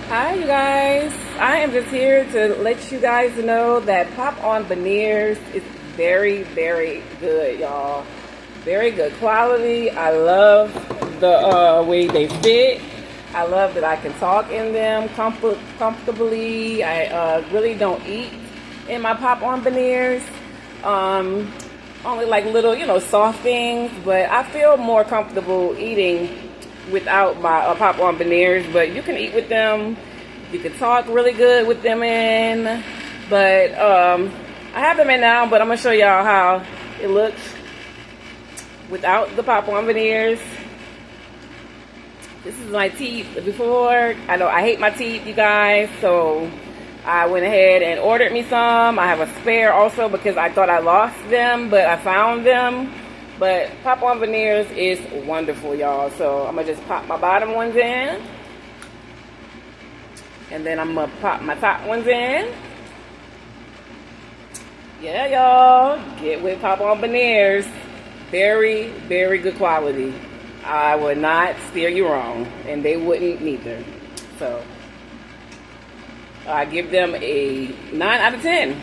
Hi, you guys. I am just here to let you guys know that Pop-On Veneers is very, very good, y'all. Very good quality. I love the way they fit. I love that I can talk in them comfortably. I really don't eat in my Pop-On Veneers. Only like little, soft things, but I feel more comfortable eating without my Pop-On Veneers, but you can eat with them. You can talk really good with them in, but I have them in now, but I'm going to show y'all how it looks without the Pop-On Veneers. This is my teeth before. I know I hate my teeth, you guys, so I went ahead and ordered me some. I have a spare also because I thought I lost them, but I found them. But Pop-On Veneers is wonderful, y'all. So I'm going to just pop my bottom ones in. And then I'm going to pop my top ones in. Yeah, y'all. Get with Pop-On Veneers. Very, very good quality. I would not steer you wrong. And they wouldn't neither. So I give them a 9 out of 10.